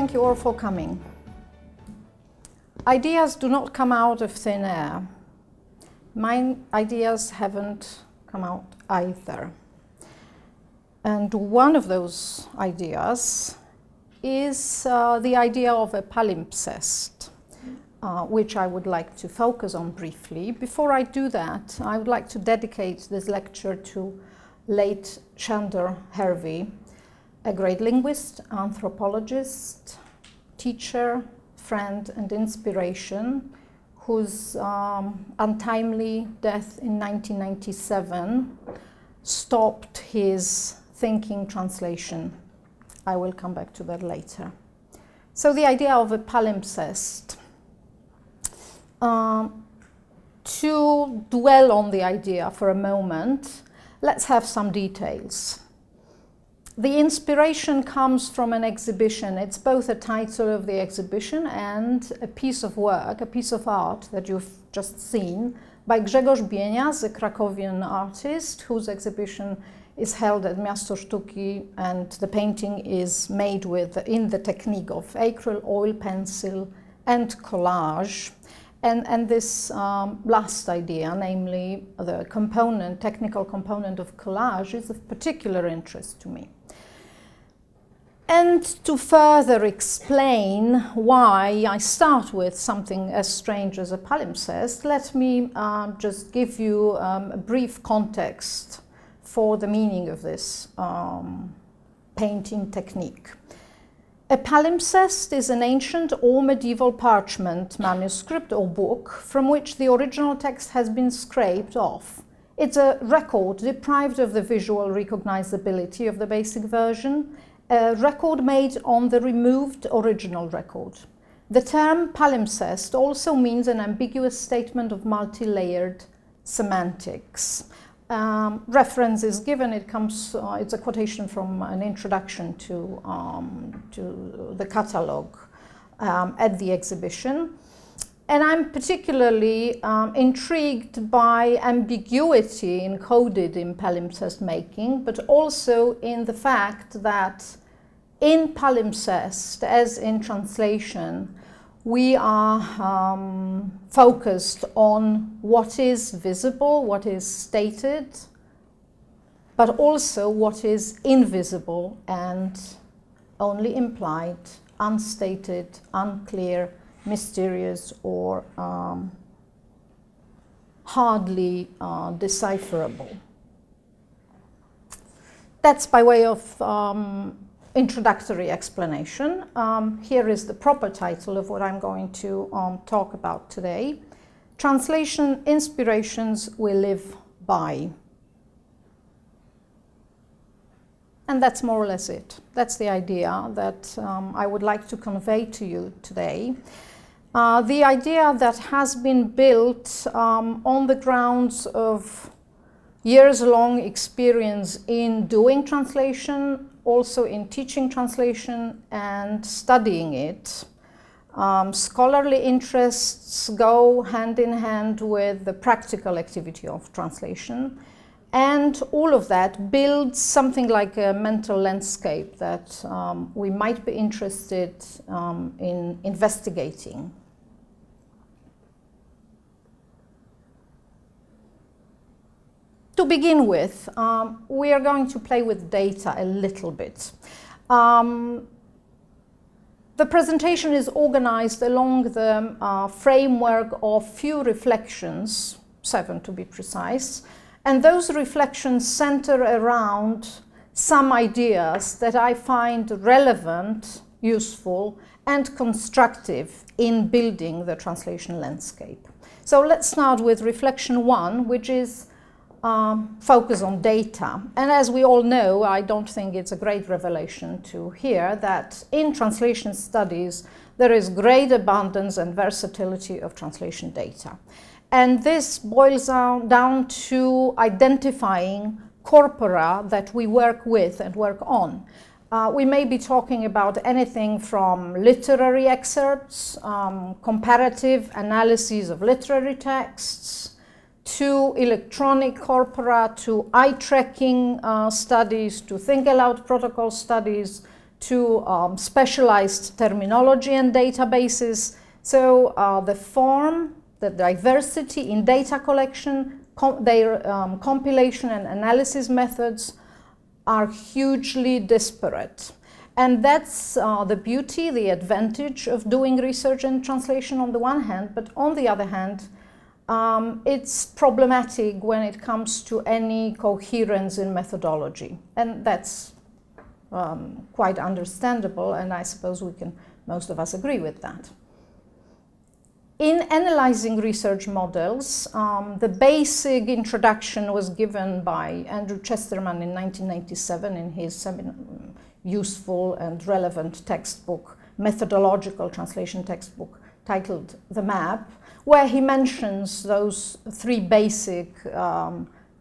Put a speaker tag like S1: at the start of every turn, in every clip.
S1: thank you all for coming. Ideas do not come out of thin air. My ideas haven't come out either. And one of those ideas is the idea of a palimpsest, which I would like to focus on briefly. Before I do that, I would like to dedicate this lecture to late Chandler Hervey, a great linguist, anthropologist, teacher, friend, and inspiration, whose untimely death in 1997 stopped his thinking translation. I will come back to that later. So the idea of a palimpsest. To dwell on the idea for a moment, let's have some details. The inspiration comes from an exhibition. It's both a title of the exhibition and a piece of work, a piece of art that you've just seen by Grzegorz Bienias, a Krakowian artist whose exhibition is held at Miasto Sztuki, and the painting is made in the technique of acrylic, oil pencil, and collage. And this last idea, namely the technical component of collage, is of particular interest to me. And to further explain why I start with something as strange as a palimpsest, let me just give you a brief context for the meaning of this painting technique. A palimpsest is an ancient or medieval parchment manuscript or book from which the original text has been scraped off. It's a record deprived of the visual recognizability of the basic version, a record made on the removed original record. The term palimpsest also means an ambiguous statement of multi-layered semantics. Reference is given. It's a quotation from an introduction to the catalogue at the exhibition. And I'm particularly intrigued by ambiguity encoded in palimpsest making, but also in the fact that in palimpsest, as in translation, we are focused on what is visible, what is stated, but also what is invisible and only implied, unstated, unclear, mysterious, or hardly decipherable. That's by way of introductory explanation. Here is the proper title of what I'm going to talk about today. Translation Inspirations We Live By. And that's more or less it. That's the idea that I would like to convey to you today. The idea that has been built on the grounds of years-long experience in doing translation, also in teaching translation and studying it. Scholarly interests go hand in hand with the practical activity of translation, and all of that builds something like a mental landscape that we might be interested in investigating. To begin with, we are going to play with data a little bit. The presentation is organized along the framework of few reflections, 7 to be precise, and those reflections center around some ideas that I find relevant, useful, and constructive in building the translation landscape. So let's start with reflection 1, which is focus on data. And as we all know, I don't think it's a great revelation to hear that in translation studies there is great abundance and versatility of translation data. And this boils down to identifying corpora that we work with and work on. We may be talking about anything from literary excerpts, comparative analyses of literary texts, to electronic corpora, to eye-tracking studies, to think-aloud protocol studies, to specialized terminology and databases. So the form, the diversity in data collection, their compilation and analysis methods are hugely disparate. And that's the beauty, the advantage of doing research and translation on the one hand, but on the other hand, it's problematic when it comes to any coherence in methodology. And that's quite understandable, and I suppose most of us agree with that. In analyzing research models, the basic introduction was given by Andrew Chesterman in 1997 in his useful and relevant textbook, methodological translation textbook titled The Map, where he mentions those three basic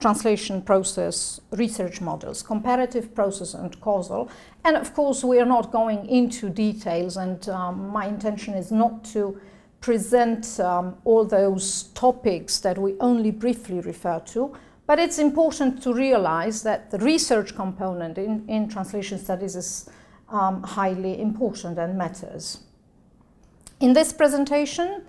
S1: translation process research models: comparative, process, and causal. And of course, we are not going into details, and my intention is not to present all those topics that we only briefly refer to, but it's important to realize that the research component in translation studies is highly important and matters. In this presentation,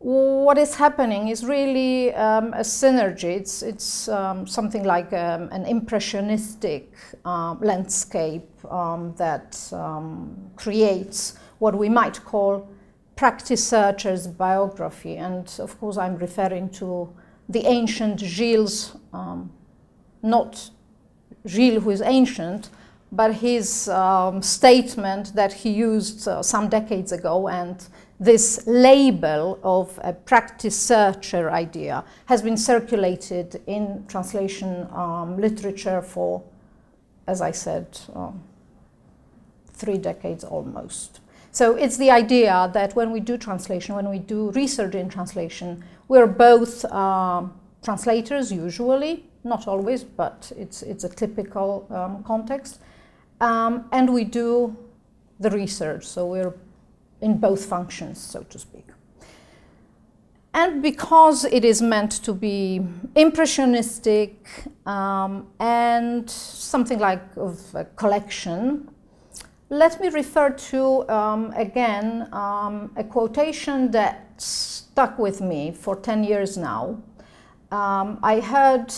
S1: what is happening is really a synergy. It's something like an impressionistic landscape that creates what we might call practice searcher's biography. And of course, I'm referring to the ancient Gilles, not Gilles who is ancient, but his statement that he used some decades ago, and this label of a practice searcher idea has been circulated in translation literature for, as I said, 3 decades almost. So it's the idea that when we do translation, when we do research in translation, we're both translators usually, not always, but it's a typical context, and we do the research, so we're in both functions, so to speak. And because it is meant to be impressionistic and something like of a collection, let me refer to, again, a quotation that stuck with me for 10 years now. I heard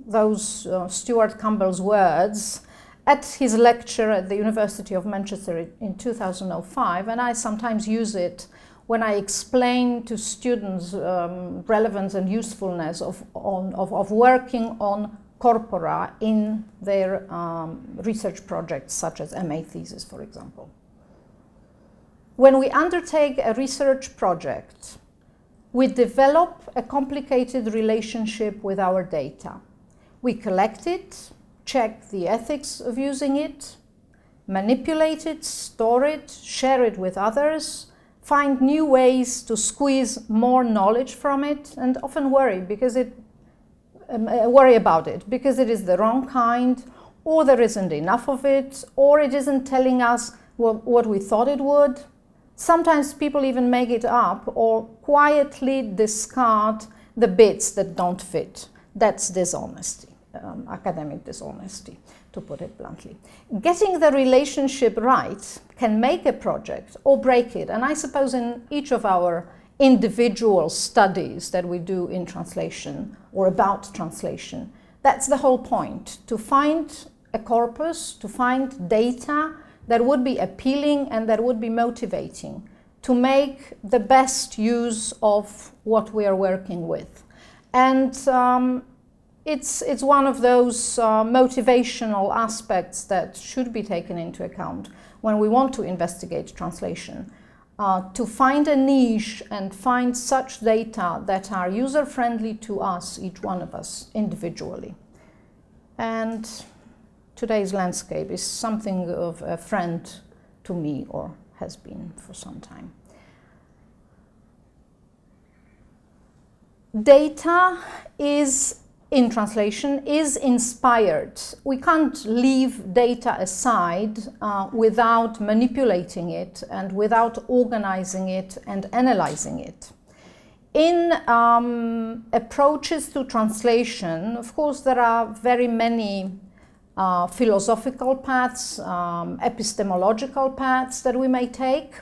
S1: those Stuart Campbell's words at his lecture at the University of Manchester in 2005, and I sometimes use it when I explain to students relevance and usefulness of working on corpora in their research projects, such as MA thesis, for example. When we undertake a research project, we develop a complicated relationship with our data. We collect it, check the ethics of using it, manipulate it, store it, share it with others, find new ways to squeeze more knowledge from it, and often worry about it because it is the wrong kind, or there isn't enough of it, or it isn't telling us what we thought it would. Sometimes people even make it up or quietly discard the bits that don't fit. That's dishonesty, academic dishonesty, to put it bluntly. Getting the relationship right can make a project or break it, and I suppose in each of our individual studies that we do in translation or about translation, that's the whole point, to find a corpus, to find data that would be appealing and that would be motivating, to make the best use of what we are working with. And it's one of those motivational aspects that should be taken into account when we want to investigate translation. To find a niche and find such data that are user-friendly to us, each one of us, individually. And today's landscape is something of a friend to me, or has been for some time. Data in translation is inspired. We can't leave data aside without manipulating it and without organizing it and analyzing it. In approaches to translation, of course, there are very many philosophical paths, epistemological paths that we may take.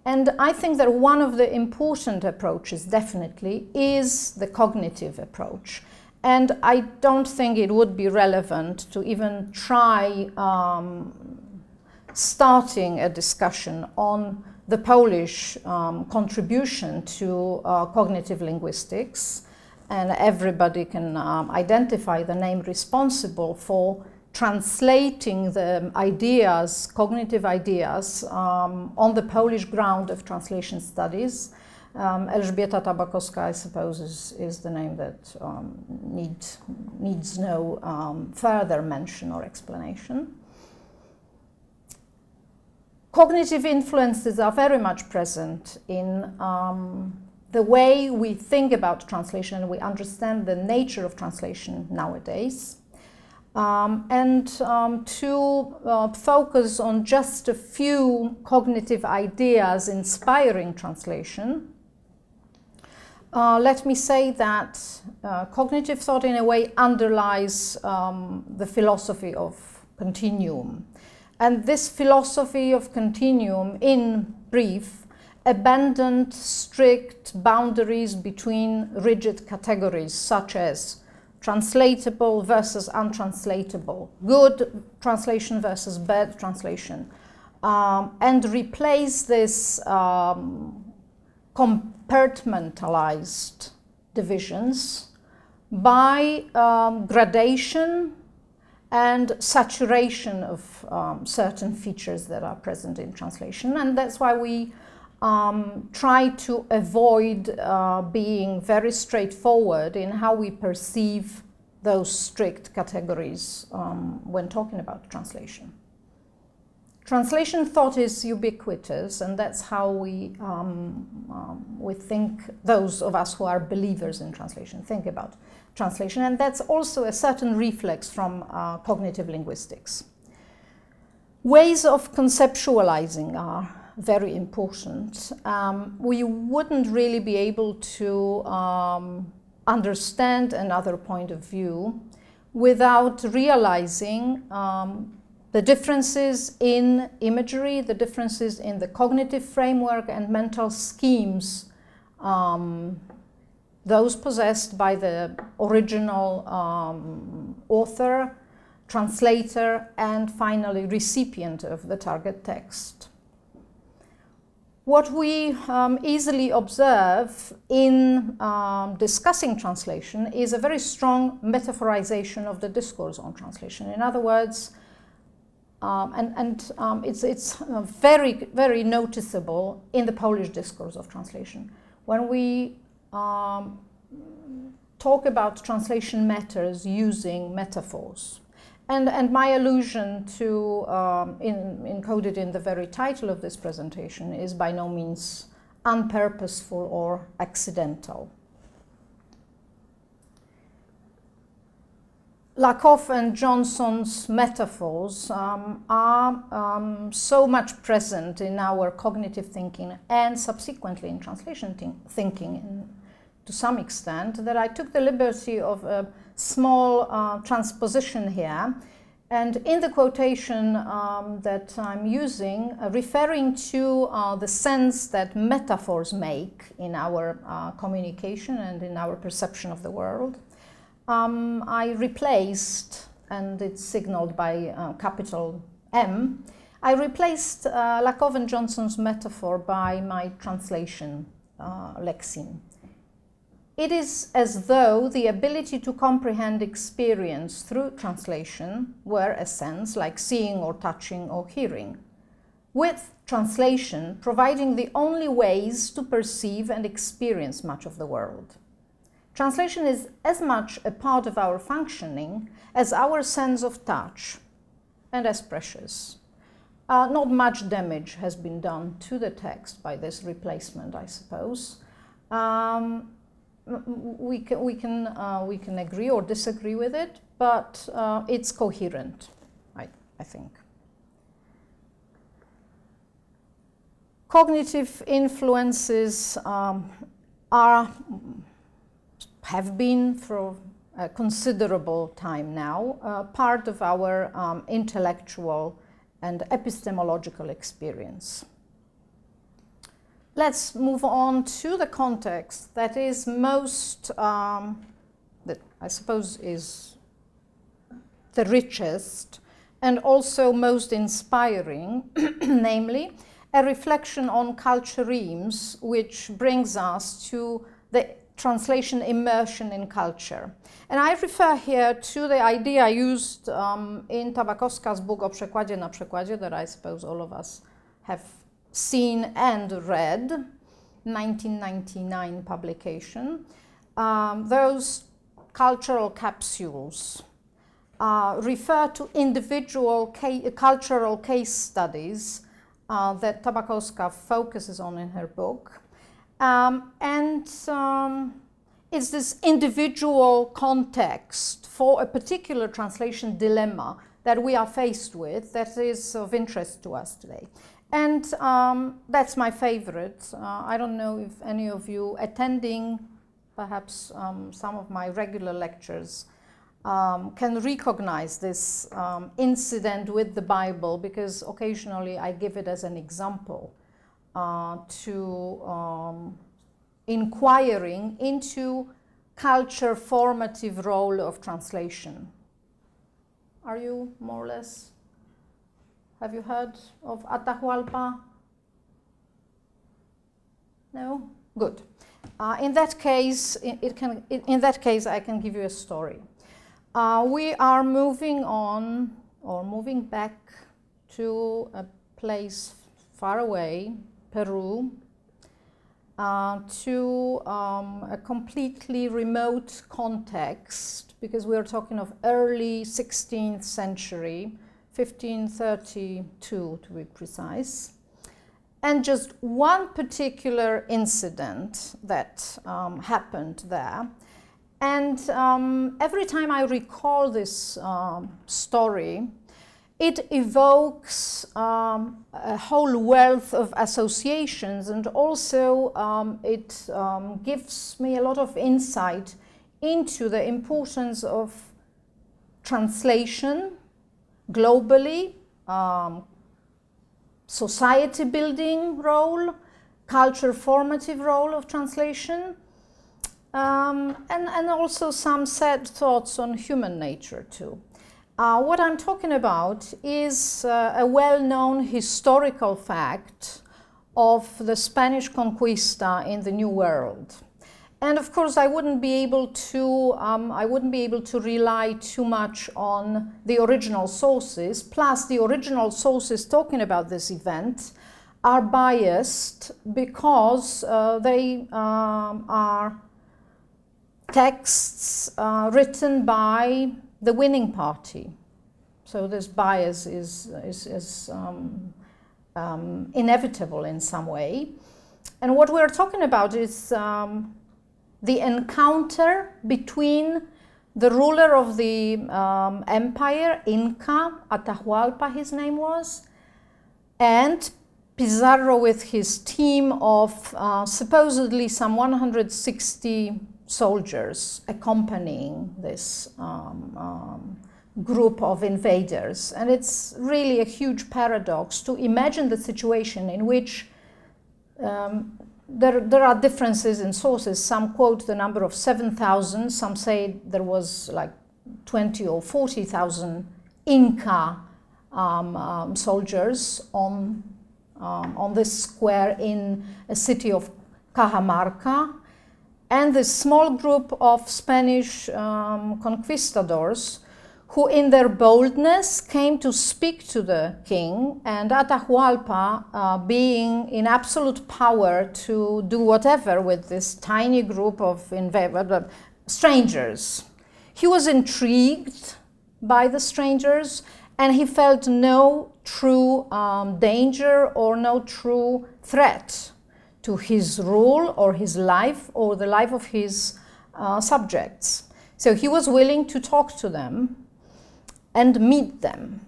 S1: And I think that one of the important approaches, definitely, is the cognitive approach. And I don't think it would be relevant to even try starting a discussion on the Polish contribution to cognitive linguistics. And everybody can identify the name responsible for translating the ideas, cognitive ideas, on the Polish ground of translation studies. Elżbieta Tabakowska, I suppose, is the name that needs no further mention or explanation. Cognitive influences are very much present in the way we think about translation and we understand the nature of translation nowadays. To focus on just a few cognitive ideas inspiring translation, let me say that cognitive thought in a way underlies the philosophy of continuum. And this philosophy of continuum, in brief, abandoned strict boundaries between rigid categories such as translatable versus untranslatable, good translation versus bad translation, and replace this compartmentalized divisions by gradation and saturation of certain features that are present in translation. And that's why we try to avoid being very straightforward in how we perceive those strict categories when talking about translation. Translation thought is ubiquitous, and that's how we think, those of us who are believers in translation, think about translation, and that's also a certain reflex from cognitive linguistics. Ways of conceptualizing are very important. We wouldn't really be able to understand another point of view without realizing the differences in imagery, the differences in the cognitive framework and mental schemes, those possessed by the original author, translator, and finally recipient of the target text. What we easily observe in discussing translation is a very strong metaphorization of the discourse on translation. In other words, it's very, very noticeable in the Polish discourse of translation. When we talk about translation matters using metaphors, and my allusion to, encoded in the very title of this presentation, is by no means unpurposeful or accidental. Lakoff and Johnson's metaphors are so much present in our cognitive thinking and subsequently in translation thinking to some extent that I took the liberty of a small transposition here. And in the quotation that I'm using, referring to the sense that metaphors make in our communication and in our perception of the world, I replaced, and it's signaled by capital M, I replaced Lakoff and Johnson's metaphor by my translation lexeme. It is as though the ability to comprehend experience through translation were a sense like seeing or touching or hearing, with translation providing the only ways to perceive and experience much of the world. Translation is as much a part of our functioning as our sense of touch, and as precious. Not much damage has been done to the text by this replacement, I suppose. We can agree or disagree with it, but it's coherent, I think. Cognitive influences have been for a considerable time now, part of our intellectual and epistemological experience. Let's move on to the context that is most, that I suppose is the richest and also most inspiring, namely a reflection on culturemes, which brings us to the translation immersion in culture. And I refer here to the idea I used in Tabakowska's book O przekładzie na przekładzie, that I suppose all of us have seen and read, 1999 publication. Those cultural capsules refer to individual cultural case studies that Tabakowska focuses on in her book. It's this individual context for a particular translation dilemma that we are faced with that is of interest to us today. And that's my favorite. I don't know if any of you attending perhaps some of my regular lectures can recognize this incident with the Bible, because occasionally I give it as an example to inquiring into culture formative role of translation. Are you more or less, have you heard of Atahualpa? No? Good. In that case, I can give you a story. We are moving on, or moving back to a place far away, Peru, to a completely remote context, because we are talking of early 16th century, 1532 to be precise. And just one particular incident that happened there. And every time I recall this story, it evokes a whole wealth of associations, and also it gives me a lot of insight into the importance of translation globally, society building role, culture formative role of translation, and also some sad thoughts on human nature too. What I'm talking about is a well-known historical fact of the Spanish conquista in the New World. And of course, I wouldn't be able to rely too much on the original sources. Plus, the original sources talking about this event are biased because they are texts written by the winning party. So this bias is inevitable in some way. And what we're talking about is the encounter between the ruler of the empire, Inca, Atahualpa his name was, and Pizarro with his team of supposedly some 160 soldiers accompanying this group of invaders. And it's really a huge paradox to imagine the situation in which there are differences in sources. Some quote the number of 7,000, some say there was like 20 or 40,000 Inca soldiers on this square in a city of Cajamarca. And this small group of Spanish conquistadors who in their boldness came to speak to the king, and Atahualpa being in absolute power to do whatever with this tiny group of strangers. He was intrigued by the strangers, and he felt no true danger or no true threat to his rule or his life or the life of his subjects. So he was willing to talk to them and meet them.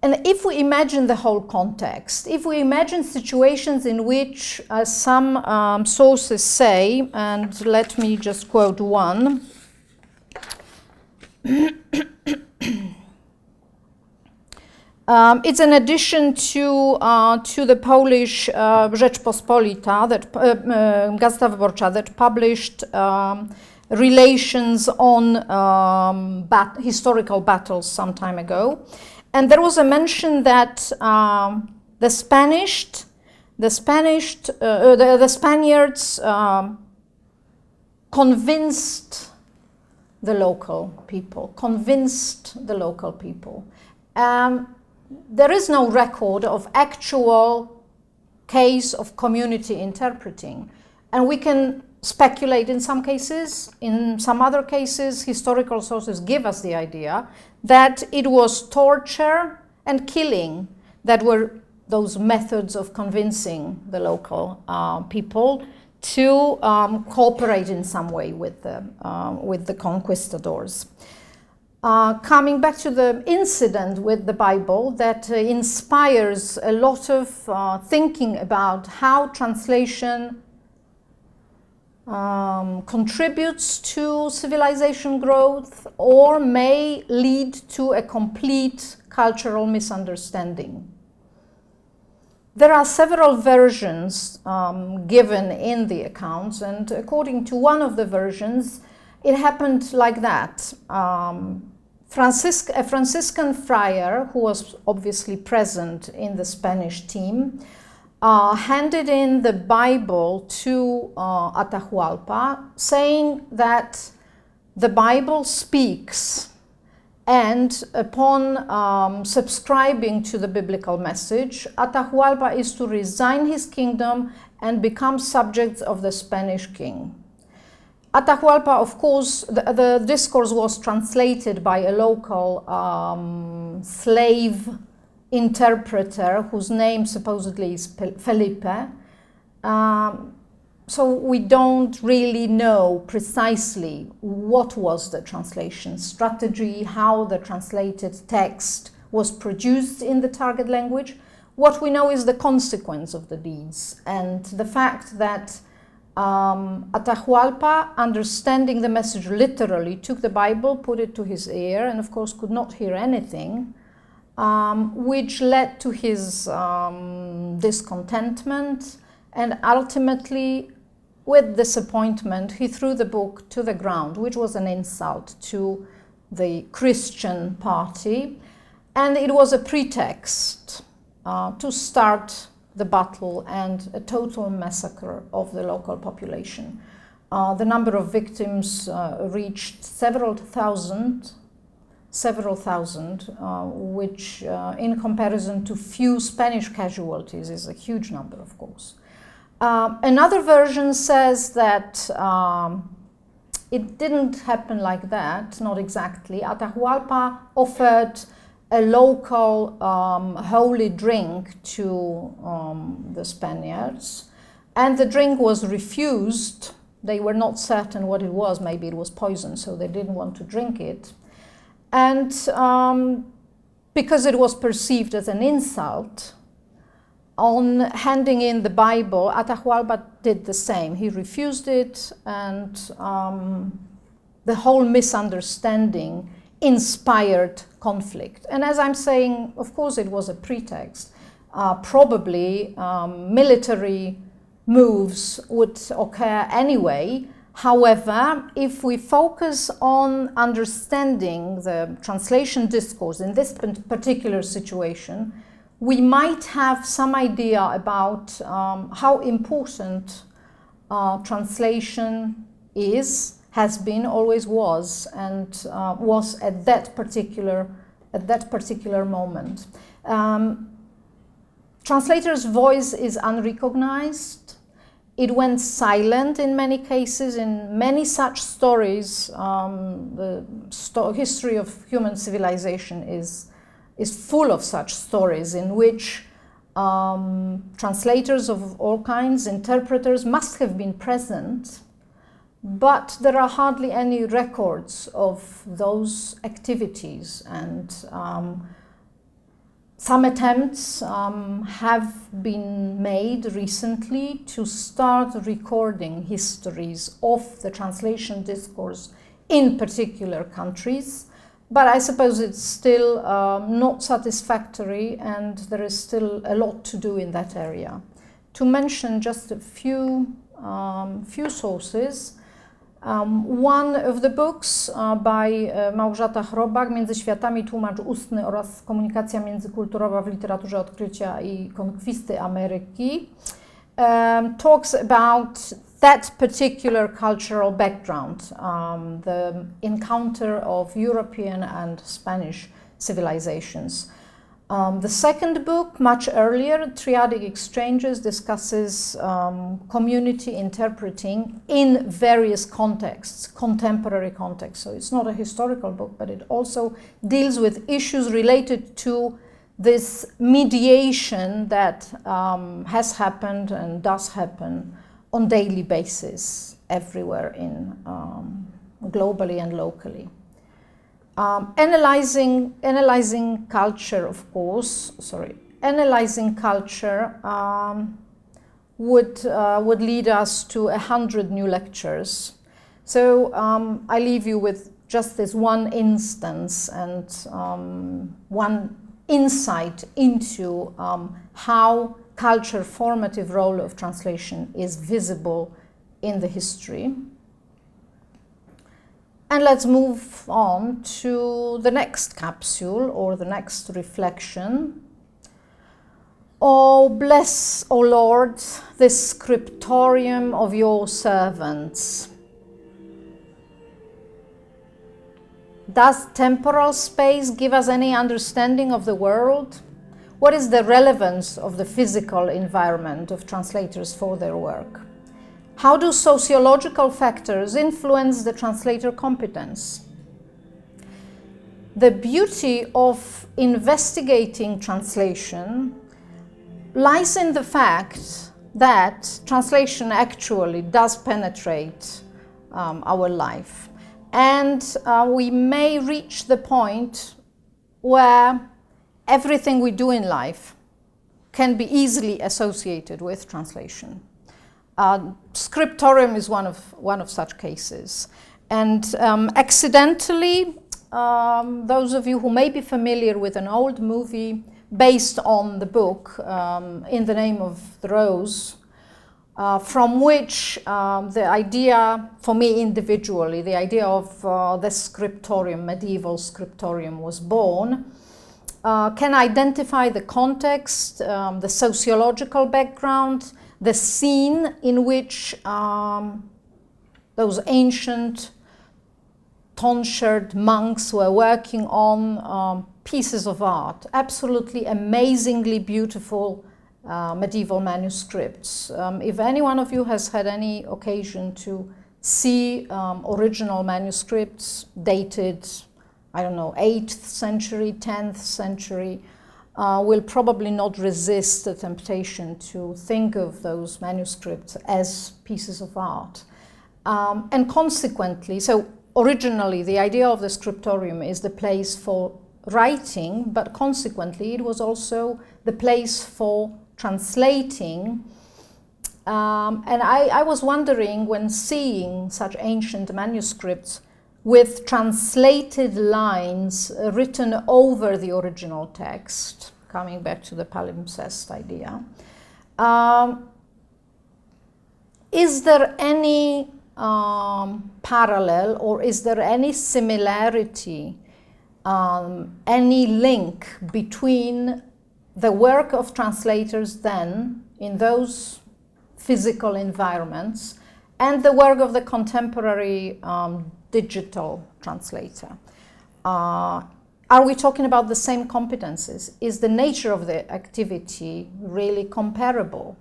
S1: And if we imagine the whole context, if we imagine situations in which, as some sources say, and let me just quote one, It's an addition to the Polish Rzeczpospolita, Gazeta Wyborcza, that published relations on historical battles some time ago. And there was a mention that the Spaniards convinced the local people. There is no record of actual case of community interpreting, and we can speculate in some cases. In some other cases, historical sources give us the idea that it was torture and killing that were those methods of convincing the local people to cooperate in some way with the conquistadors. Coming back to the incident with the Bible that inspires a lot of thinking about how translation contributes to civilization growth or may lead to a complete cultural misunderstanding. There are several versions given in the accounts, and according to one of the versions, it happened like that. A Franciscan friar, who was obviously present in the Spanish team, handed in the Bible to Atahualpa, saying that the Bible speaks, and upon subscribing to the biblical message, Atahualpa is to resign his kingdom and become subject of the Spanish king. Atahualpa, of course, the discourse was translated by a local slave interpreter whose name supposedly is Felipe. So we don't really know precisely what was the translation strategy, how the translated text was produced in the target language. What we know is the consequence of the deeds and the fact that Atahualpa, understanding the message literally, took the Bible, put it to his ear, and of course could not hear anything, which led to his discontentment, and ultimately, with disappointment, he threw the book to the ground, which was an insult to the Christian party, and it was a pretext to start the battle and a total massacre of the local population. The number of victims reached several thousand, which in comparison to few Spanish casualties is a huge number, of course. Another version says that it didn't happen like that, not exactly. Atahualpa offered a local holy drink to the Spaniards, and the drink was refused. They were not certain what it was. Maybe it was poison, so they didn't want to drink it. And because it was perceived as an insult, on handing in the Bible, Atahualpa did the same. He refused it, and the whole misunderstanding inspired conflict. And as I'm saying, of course it was a pretext. Probably military moves would occur anyway. However, if we focus on understanding the translation discourse in this particular situation, we might have some idea about how important translation is, has been, always was, and was at that particular moment. Translator's voice is unrecognized. It went silent in many cases. In many such stories, the history of human civilization is full of such stories in which translators of all kinds, interpreters, must have been present, but there are hardly any records of those activities, and some attempts have been made recently to start recording histories of the translation discourse in particular countries. but I suppose it's still not satisfactory, and there is still a lot to do in that area. To mention just a few sources, one of the books by Małgorzata Chrobak, Między światami, tłumacz ustny oraz komunikacja międzykulturowa w literaturze odkrycia i konkwisty Ameryki, talks about that particular cultural background, the encounter of European and Spanish civilizations. The second book, much earlier, Triadic Exchanges, discusses community interpreting in various contexts, contemporary contexts. So it's not a historical book, but it also deals with issues related to this mediation that has happened and does happen on daily basis everywhere in globally and locally. Analyzing culture, of course. Analyzing culture would lead us to 100 new lectures. So I leave you with just this one instance and one insight into how culture formative role of translation is visible in the history. And let's move on to the next capsule or the next reflection. Oh, bless, O Lord, this scriptorium of your servants. Does temporal space give us any understanding of the world? What is the relevance of the physical environment of translators for their work? How do sociological factors influence the translator competence? The beauty of investigating translation lies in the fact that translation actually does penetrate our life. And we may reach the point where everything we do in life can be easily associated with translation. Scriptorium is one of such cases. And accidentally, those of you who may be familiar with an old movie based on the book In the Name of the Rose, from which the idea, for me individually, the idea of the scriptorium, medieval scriptorium, was born, can identify the context, the sociological background, the scene in which those ancient tonsured monks were working on pieces of art, absolutely amazingly beautiful medieval manuscripts. If any one of you has had any occasion to see original manuscripts dated, I don't know, 8th century, 10th century, will probably not resist the temptation to think of those manuscripts as pieces of art. And consequently, so originally the idea of the scriptorium is the place for writing, but consequently it was also the place for translating. And I was wondering, when seeing such ancient manuscripts with translated lines written over the original text, coming back to the palimpsest idea, is there any parallel, or is there any similarity, any link between the work of translators then in those physical environments and the work of the contemporary digital translator? Are we talking about the same competences? Is the nature of the activity really comparable?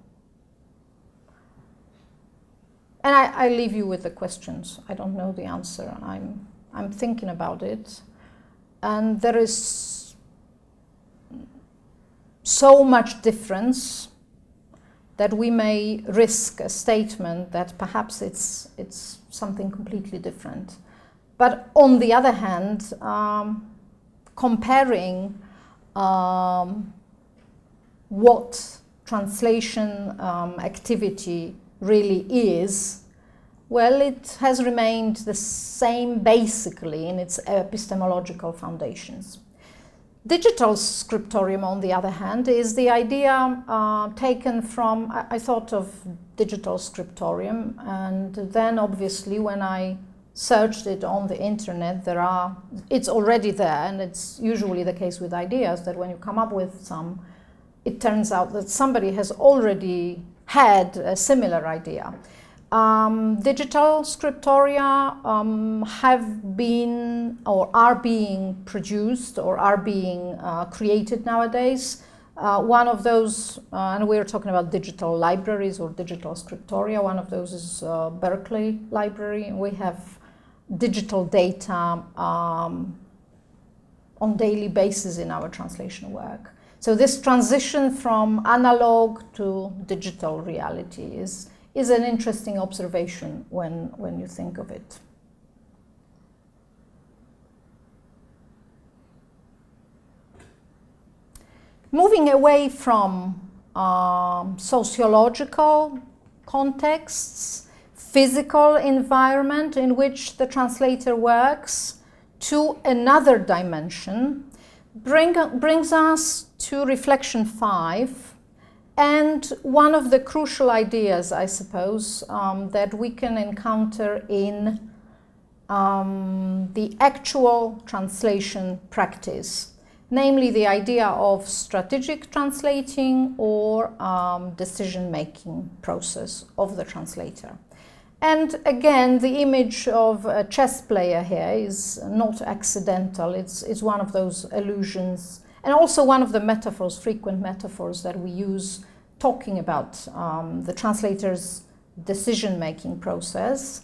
S1: And I leave you with the questions. I don't know the answer. I'm thinking about it. And there is so much difference that we may risk a statement that perhaps it's something completely different. But on the other hand, comparing what translation activity really is Well, it has remained the same basically in its epistemological foundations. Digital scriptorium, on the other hand, is the idea taken from, I thought of digital scriptorium, and then obviously when I searched it on the internet, it's already there, and it's usually the case with ideas that when you come up with some, it turns out that somebody has already had a similar idea. Digital scriptoria have been or are being produced or are being created nowadays. One of those, and we're talking about digital libraries or digital scriptoria, one of those is Berkeley Library, and we have digital data on daily basis in our translation work. So this transition from analog to digital reality is an interesting observation when you think of it. Moving away from sociological contexts, physical environment in which the translator works, to another dimension, brings us to reflection 5, and one of the crucial ideas, I suppose, that we can encounter in the actual translation practice, namely the idea of strategic translating or decision-making process of the translator. And again, the image of a chess player here is not accidental. It's one of those allusions, and also one of the metaphors, frequent metaphors that we use talking about the translator's decision-making process.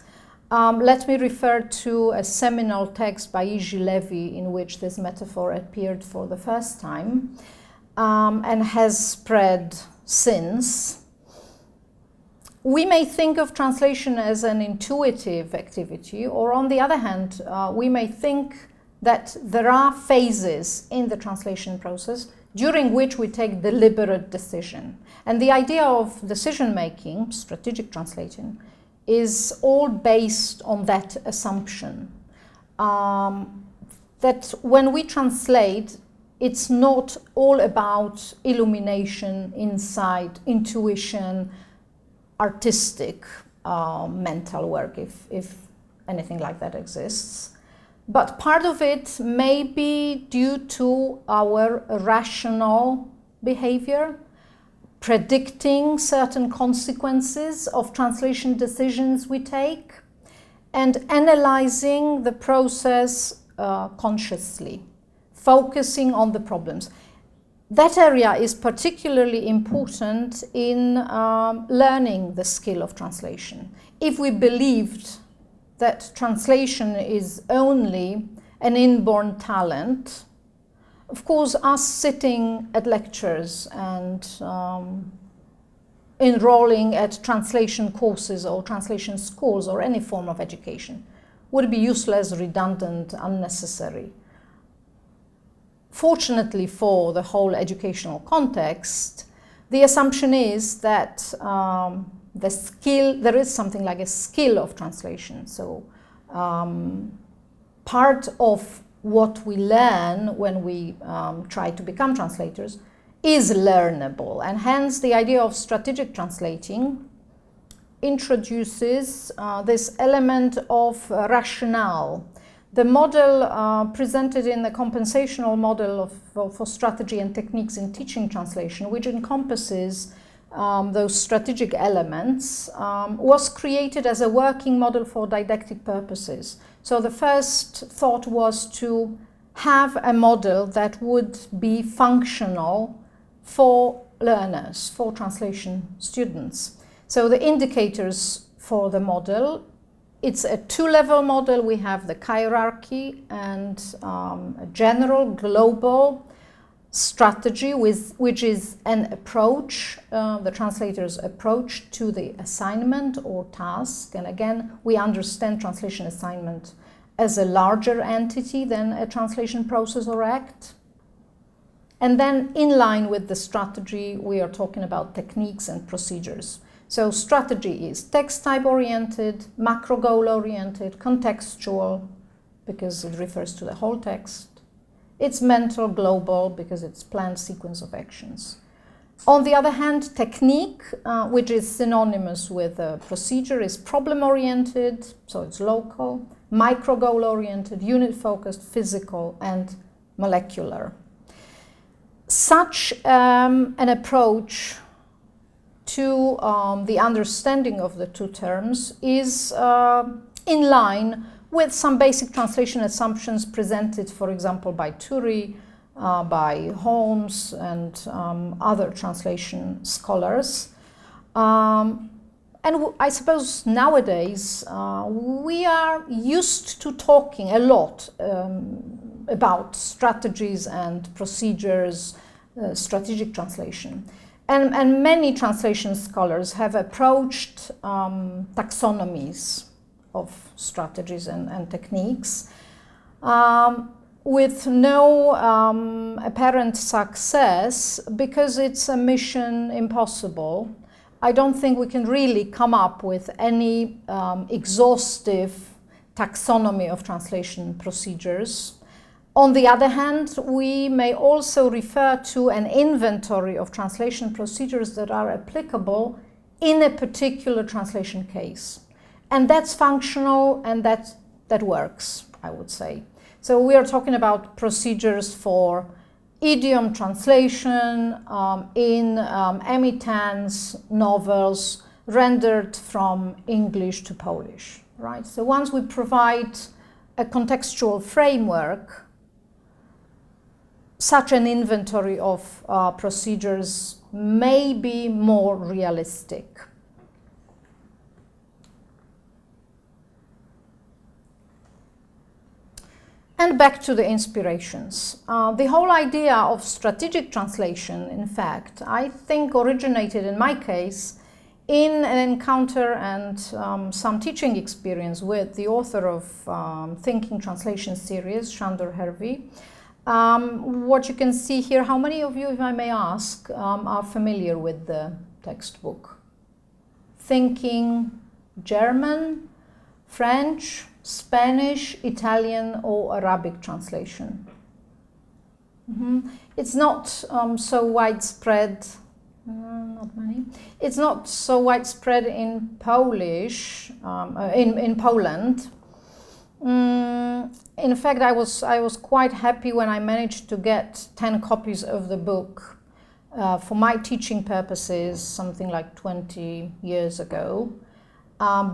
S1: Let me refer to a seminal text by Iji Levi in which this metaphor appeared for the first time and has spread since. We may think of translation as an intuitive activity, or on the other hand, we may think that there are phases in the translation process during which we take deliberate decision. And the idea of decision-making, strategic translating, is all based on that assumption. That when we translate, it's not all about illumination, insight, intuition, artistic mental work, if anything like that exists. But part of it may be due to our rational behavior, predicting certain consequences of translation decisions we take, and analyzing the process consciously, focusing on the problems. That area is particularly important in learning the skill of translation. If we believed that translation is only an inborn talent, of course, us sitting at lectures and enrolling at translation courses or translation schools or any form of education would be useless, redundant, unnecessary. Fortunately for the whole educational context, the assumption is that there is something like a skill of translation. So part of what we learn when we try to become translators is learnable, and hence the idea of strategic translating introduces this element of rationale. The model presented in the compensational model for strategy and techniques in teaching translation, which encompasses those strategic elements, was created as a working model for didactic purposes. So the first thought was to have a model that would be functional for learners, for translation students. So the indicators for the model, it's a two-level model. We have the hierarchy and a general, global strategy, which is an approach, the translator's approach to the assignment or task. And again, we understand translation assignment as a larger entity than a translation process or act. And then in line with the strategy, we are talking about techniques and procedures. So strategy is text type oriented, macro goal oriented, contextual, because it refers to the whole text. It's mental, global, because it's planned sequence of actions. On the other hand, technique, which is synonymous with procedure, is problem-oriented, so it's local, micro-goal-oriented, unit-focused, physical, and molecular. Such an approach to the understanding of the two terms is in line with some basic translation assumptions presented, for example, by Turi, by Holmes and other translation scholars. And I suppose nowadays we are used to talking a lot about strategies and procedures, strategic translation. And many translation scholars have approached taxonomies of strategies and techniques with no apparent success, because it's a mission impossible. I don't think we can really come up with any exhaustive taxonomy of translation procedures. On the other hand, we may also refer to an inventory of translation procedures that are applicable in a particular translation case. And that's functional, and that works, I would say. So we are talking about procedures for idiom translation in Emmy Tan's novels rendered from English to Polish, right? So once we provide a contextual framework, such an inventory of procedures may be more realistic. And back to the inspirations. The whole idea of strategic translation, in fact, I think originated in my case in an encounter and some teaching experience with the author of Thinking Translation series, Shandor Hervey. What you can see here, how many of you, if I may ask, are familiar with the textbook? Thinking German, French, Spanish, Italian, or Arabic translation. It's not so widespread, not many. It's not so widespread in Polish, in Poland. In fact, I was quite happy when I managed to get 10 copies of the book for my teaching purposes, something like 20 years ago.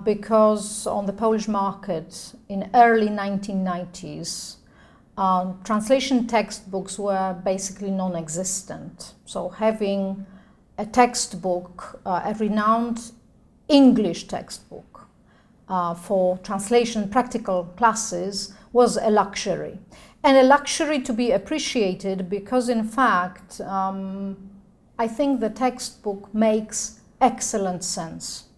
S1: Because on the Polish market in early 1990s, translation textbooks were basically non-existent. So having a textbook, a renowned English textbook for translation practical classes was a luxury. And a luxury to be appreciated because, in fact, I think the textbook makes excellent sense.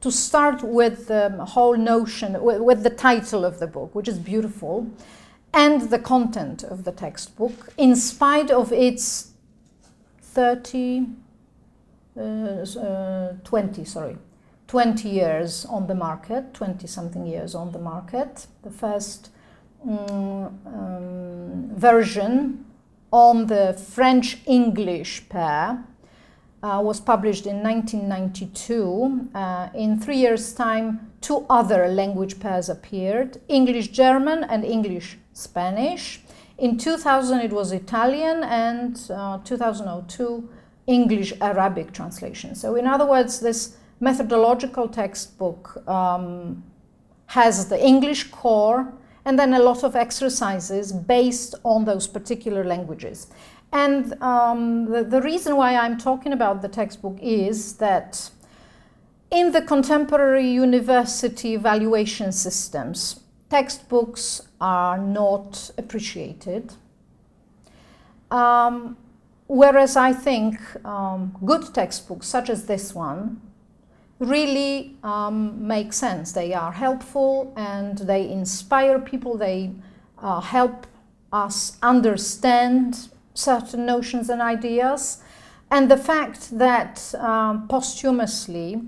S1: To start with the whole notion, with the title of the book, which is beautiful, and the content of the textbook, in spite of its 20 years on the market, 20-something years on the market. The first version on the French-English pair was published in 1992. In 3 years' time, 2 other language pairs appeared, English-German and English-Spanish. In 2000, it was Italian, and 2002, English-Arabic translation. So in other words, this methodological textbook has the English core and then a lot of exercises based on those particular languages. And the reason why I'm talking about the textbook is that in the contemporary university evaluation systems, textbooks are not appreciated. Whereas I think good textbooks, such as this one, really make sense. They are helpful and they inspire people. They help us understand certain notions and ideas. And the fact that posthumously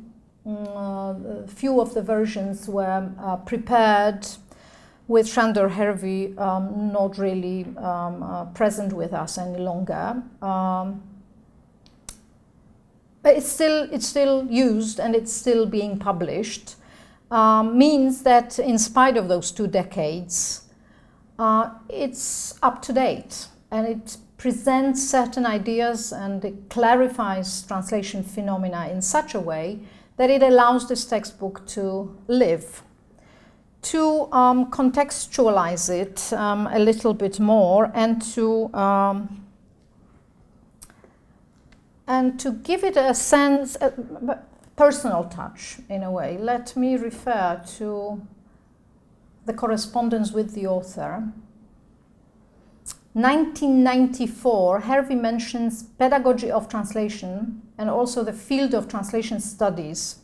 S1: few of the versions were prepared with Sándor Hervey not really present with us any longer. But it's still used and it's still being published. Means that in spite of those 2 decades, it's up to date and it presents certain ideas and it clarifies translation phenomena in such a way that it allows this textbook to live. To contextualize it a little bit more and to give it a sense, a personal touch in a way, let me refer to the correspondence with the author. 1994, Hervey mentions pedagogy of translation and also the field of translation studies.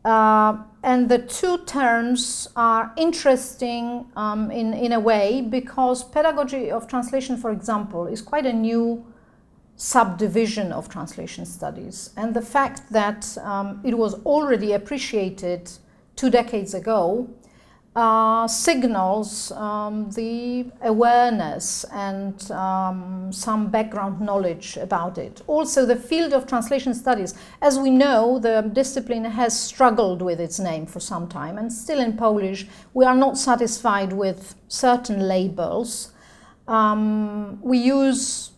S1: And the 2 terms are interesting in a way because pedagogy of translation, for example, is quite a new subdivision of translation studies. And the fact that it was already appreciated 2 decades ago signals the awareness and some background knowledge about it. Also, the field of translation studies, as we know, the discipline has struggled with its name for some time, and still in Polish we are not satisfied with certain labels. We use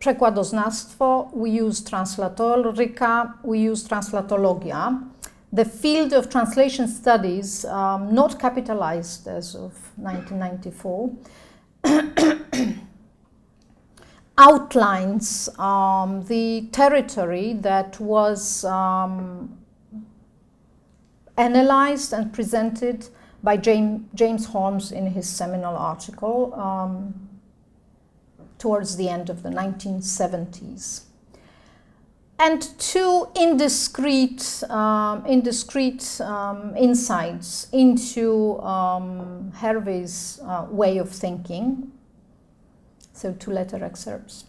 S1: przekładoznawstwo, we use translatoryka, we use translatologia. The field of translation studies, not capitalized as of 1994, outlines the territory that was analyzed and presented by James Holmes in his seminal article towards the end of the 1970s. And 2 indiscreet insights into Hervey's way of thinking. So 2 letter excerpts.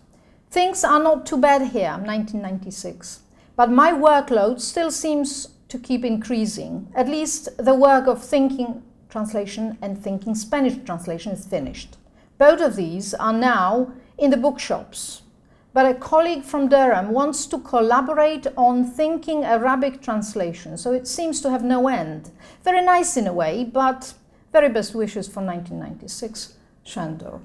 S1: Things are not too bad here, 1996, but my workload still seems to keep increasing. At least the work of thinking translation and thinking Spanish translation is finished. Both of these are now in the bookshops. But a colleague from Durham wants to collaborate on thinking Arabic translation, so it seems to have no end. Very nice in a way, but very best wishes for 1996, Sándor.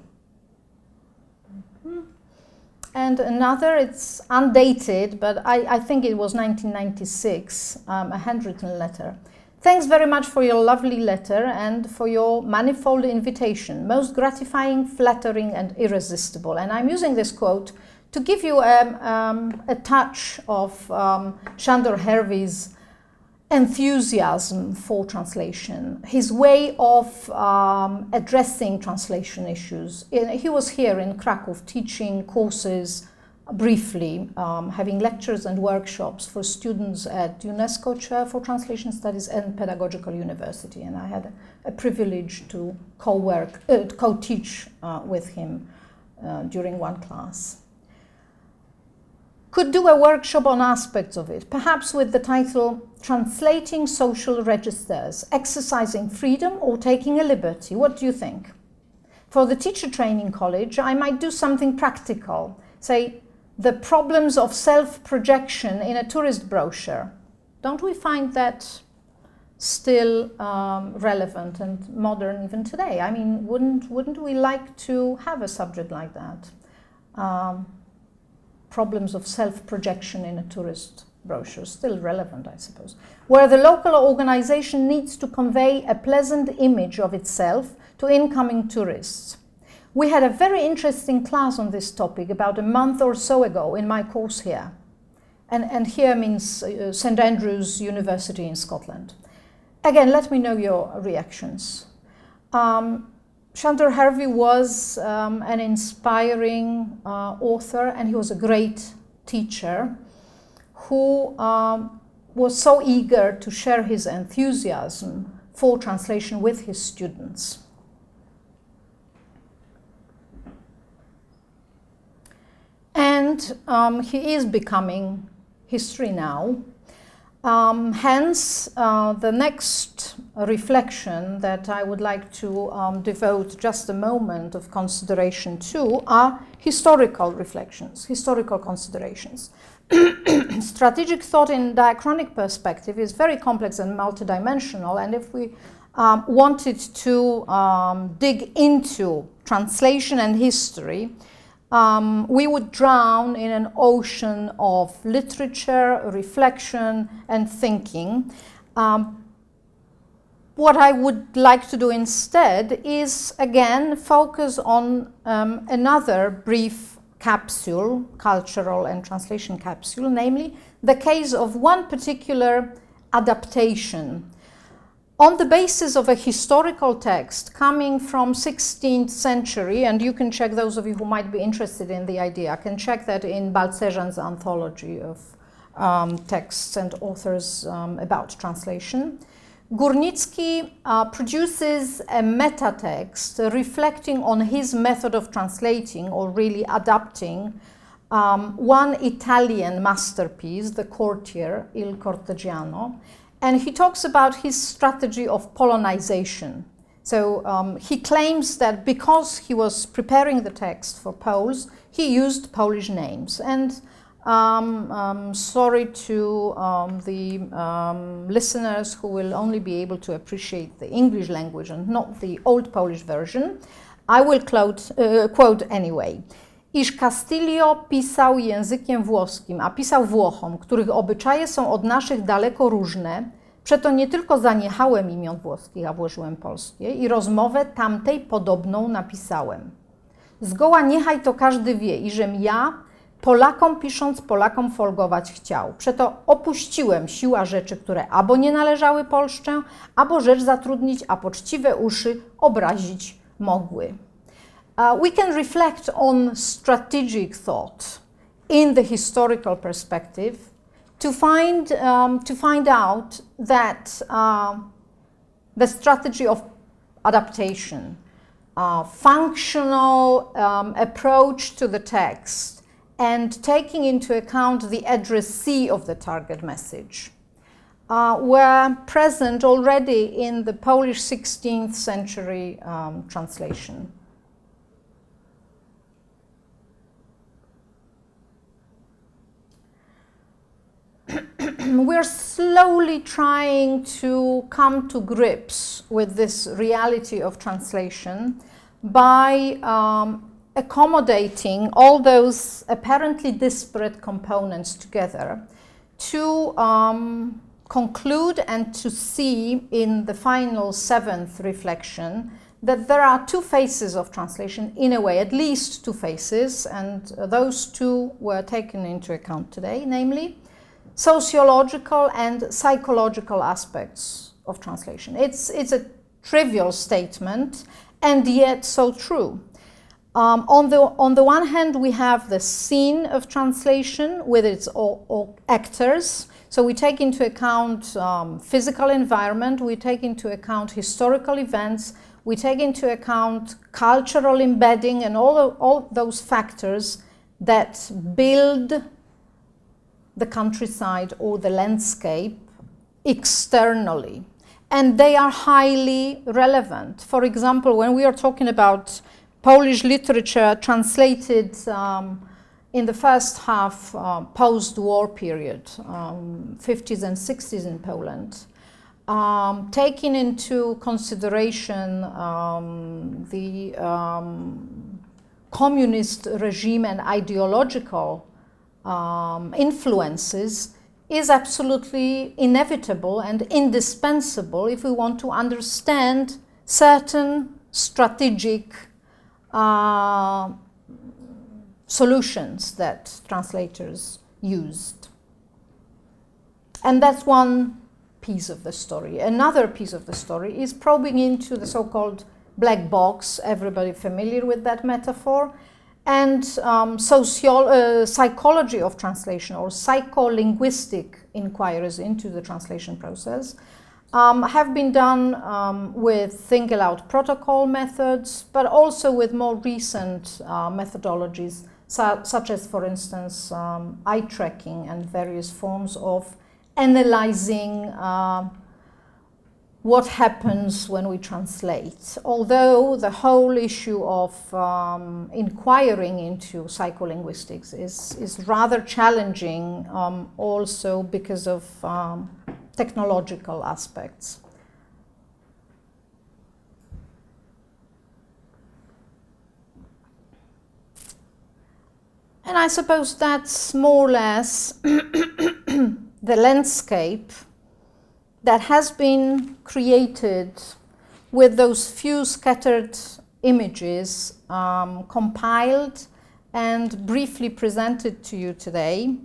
S1: And another, it's undated, but I think it was 1996, a handwritten letter. Thanks very much for your lovely letter and for your manifold invitation. Most gratifying, flattering, and irresistible. And I'm using this quote to give you a touch of Sándor Hervey's enthusiasm for translation, his way of addressing translation issues. He was here in Krakow teaching courses briefly, having lectures and workshops for students at UNESCO Chair for Translation Studies and Pedagogical University, and I had a privilege to co-teach with him during one class. Could do a workshop on aspects of it, perhaps with the title Translating Social Registers, Exercising Freedom or Taking a Liberty. What do you think? For the teacher training college, I might do something practical, say the problems of self-projection in a tourist brochure. Don't we find that still relevant and modern even today? I mean, wouldn't we like to have a subject like that? Problems of self-projection in a tourist brochure, still relevant, I suppose, where the local organization needs to convey a pleasant image of itself to incoming tourists. We had a very interesting class on this topic about a month or so ago in my course here. And here means St. Andrews University in Scotland. Again, let me know your reactions. Sándor Hervey was an inspiring author, and he was a great teacher who was so eager to share his enthusiasm for translation with his students. And he is becoming history now. Hence, the next reflection that I would like to devote just a moment of consideration to are historical reflections, historical considerations. Strategic thought in diachronic perspective is very complex and multidimensional, and if we wanted to dig into translation and history, we would drown in an ocean of literature, reflection, and thinking. What I would like to do instead is, again, focus on another brief capsule, cultural and translation capsule, namely the case of one particular adaptation on the basis of a historical text coming from 16th century, and you can check, those of you who might be interested in the idea, can check that in Balcerzan's anthology of texts and authors about translation. Górnicki produces a meta-text reflecting on his method of translating, or really adapting, one Italian masterpiece, The Courtier, Il Cortegiano, and he talks about his strategy of Polonization. So he claims that because he was preparing the text for Poles, he used Polish names. And sorry to the listeners who will only be able to appreciate the English language and not the Old Polish version, I will quote anyway. Iż Castillo pisał językiem włoskim, a pisał Włochom, których obyczaje są od naszych daleko różne, przeto nie tylko zaniechałem imion włoskich, a włożyłem polskie i rozmowę tamtej podobną napisałem. Zgoła niechaj to każdy wie, iżem ja, Polakom pisząc, Polakom folgować chciał. Przeto opuściłem siła rzeczy, które albo nie należały Polszczę, albo rzecz zatrudnić, a poczciwe uszy obrazić mogły. We can reflect on strategic thought in the historical perspective to find out that the strategy of adaptation, functional approach to the text, and taking into account the addressee of the target message were present already in the Polish 16th century translation. We're slowly trying to come to grips with this reality of translation by accommodating all those apparently disparate components together to conclude and to see in the final seventh reflection that there are two phases of translation, in a way, at least two phases, and those two were taken into account today, namely sociological and psychological aspects of translation. It's a trivial statement, and yet so true. On the one hand, we have the scene of translation with its all actors. So we take into account physical environment, we take into account historical events, we take into account cultural embedding and all those factors that build the countryside or the landscape externally. And they are highly relevant. For example, when we are talking about Polish literature translated in the first half post-war period, 50s and 60s in Poland, taking into consideration the communist regime and ideological influences is absolutely inevitable and indispensable if we want to understand certain strategic solutions that translators used. And that's one piece of the story. Another piece of the story is probing into the so-called black box, everybody familiar with that metaphor, and psychology of translation, or psycholinguistic inquiries into the translation process, have been done with think-aloud protocol methods, but also with more recent methodologies, such as, for instance, eye tracking and various forms of analyzing what happens when we translate. Although the whole issue of inquiring into psycholinguistics is rather challenging, also because of technological aspects. And I suppose that's more or less the landscape that has been created with those few scattered images compiled and briefly presented to you today.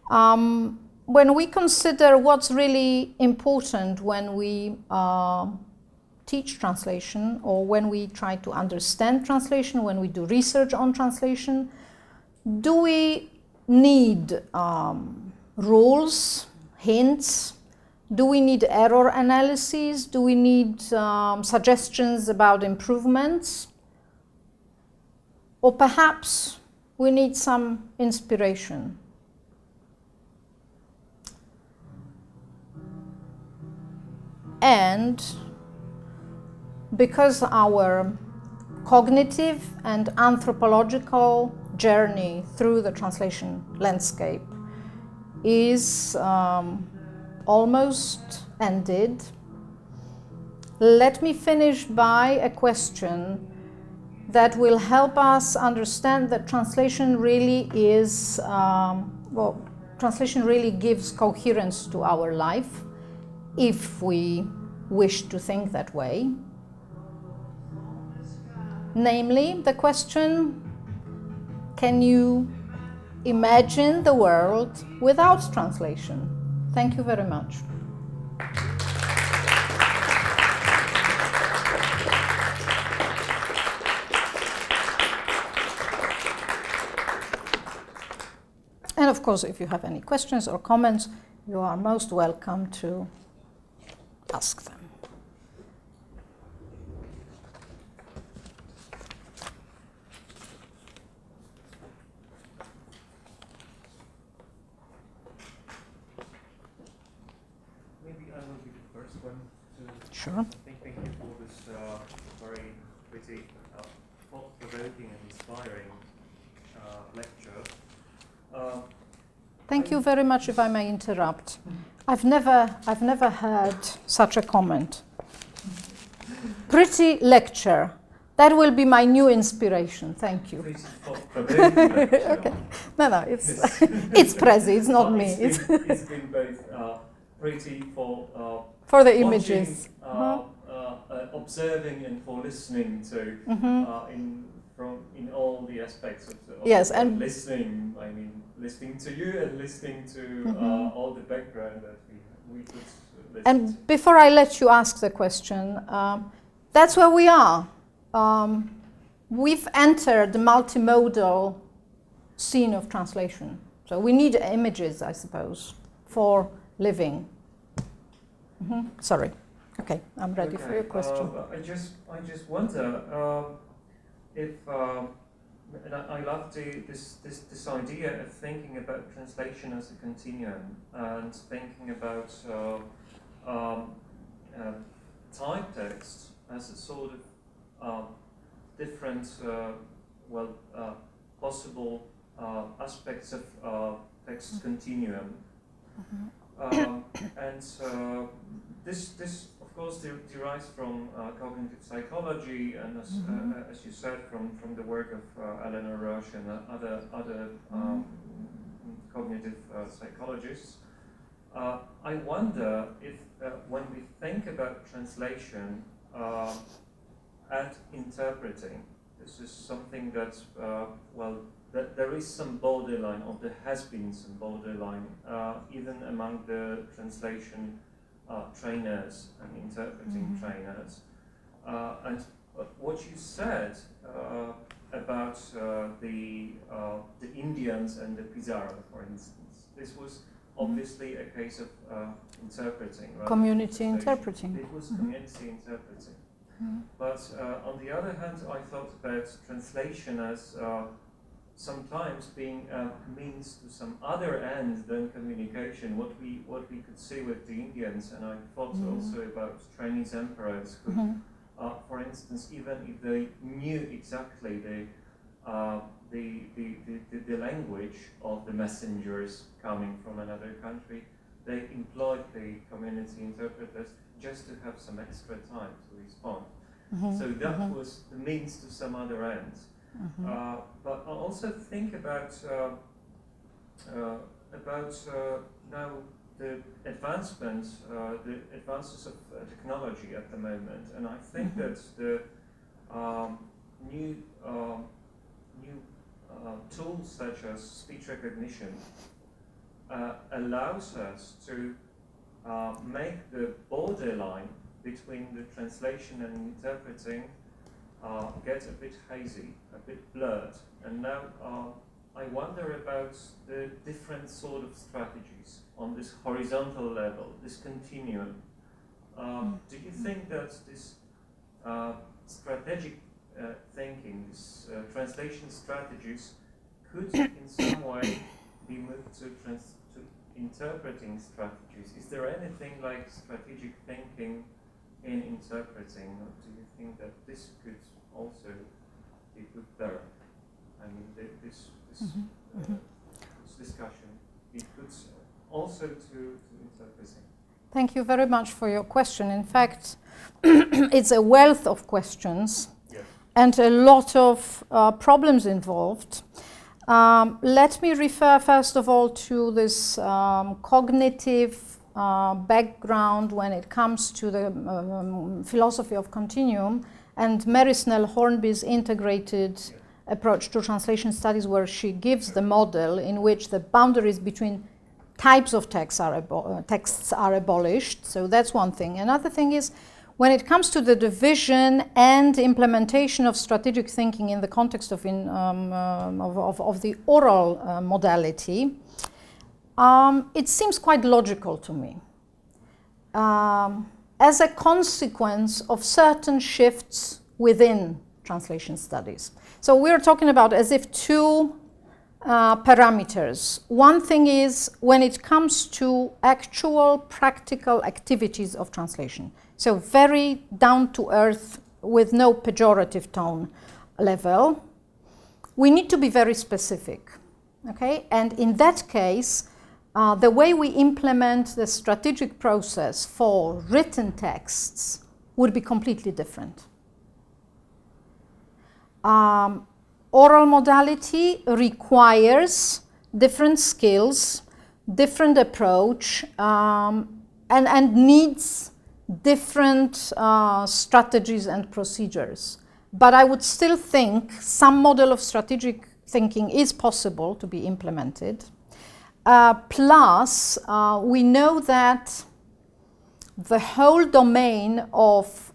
S1: When we consider what's really important when we teach translation, or when we try to understand translation, when we do research on translation, do we need rules, hints? Do we need error analyses? Do we need suggestions about improvements? Or perhaps we need some inspiration? And because our cognitive and anthropological journey through the translation landscape is almost ended, let me finish by a question that will help us understand that translation really is, translation really gives coherence to our life, if we wish to think that way. Namely, the question, can you imagine the world without translation? Thank you very much. And of course, if you have any questions or comments, you are most welcome to ask them. Sure.
S2: Thank you for this very pretty, thought-provoking and inspiring lecture.
S1: Thank you very much, if I may interrupt. I've never heard such a comment. Pretty lecture. That will be my new inspiration. Thank you.
S2: Okay.
S1: No, it's Prezi, it's not me.
S2: It's been both pretty
S1: for the images.
S2: Observing and for listening to in all the aspects of
S1: yes, and
S2: listening. I mean, listening to you and listening to all the background that we could listen
S1: and
S2: to.
S1: Before I let you ask the question, that's where we are. We've entered the multimodal scene of translation. So we need images, I suppose, for living. Sorry. Okay, I'm ready for your question.
S2: I just wonder if, and I love this idea of thinking about translation as a continuum and thinking about type text as a sort of different, possible aspects of text continuum. This of course derives from cognitive psychology and as you said from the work of Eleanor Roche and other cognitive psychologists. I wonder if when we think about translation and interpreting, this is something that that there is some borderline, or there has been some borderline, even among the translation trainers and interpreting trainers. And what you said about the Indians and the Pizarro, for instance, this was obviously a case of interpreting. Right?
S1: Community interpreting.
S2: It was community interpreting. But on the other hand, I thought about translation as sometimes being a means to some other end than communication. What we could see with the Indians, and I thought also about Chinese emperors who, for instance, even if they knew exactly the language of the messengers coming from another country, they employed the community interpreters just to have some extra time to respond. So that was the means to some other end. But I also think about now the advances of technology at the moment, and I think that the new tools such as speech recognition allows us to make the borderline between the translation and interpreting get a bit hazy, a bit blurred. And now I wonder about the different sort of strategies on this horizontal level, this continuum. Do you think that this strategic thinking, these translation strategies could in some way be moved to interpreting strategies? Is there anything like strategic thinking in interpreting, or do you think that this could also be put there? I mean, this discussion, it could also to interpreting.
S1: Thank you very much for your question. In fact, it's a wealth of questions.
S2: Yes.
S1: And a lot of problems involved. Let me refer first of all to this cognitive background when it comes to the philosophy of continuum and Mary Snell Hornby's integrated approach to translation studies, where she gives the model in which the boundaries between types of texts are abolished. So that's one thing. Another thing is, when it comes to the division and implementation of strategic thinking in the context of the oral modality, it seems quite logical to me. As a consequence of certain shifts within translation studies. So we're talking about as if two parameters. One thing is when it comes to actual practical activities of translation. So very down to earth with no pejorative tone level. We need to be very specific, okay? And in that case, the way we implement the strategic process for written texts would be completely different. Oral modality requires different skills, different approach, and needs different strategies and procedures. But I would still think some model of strategic thinking is possible to be implemented. Plus, we know that the whole domain of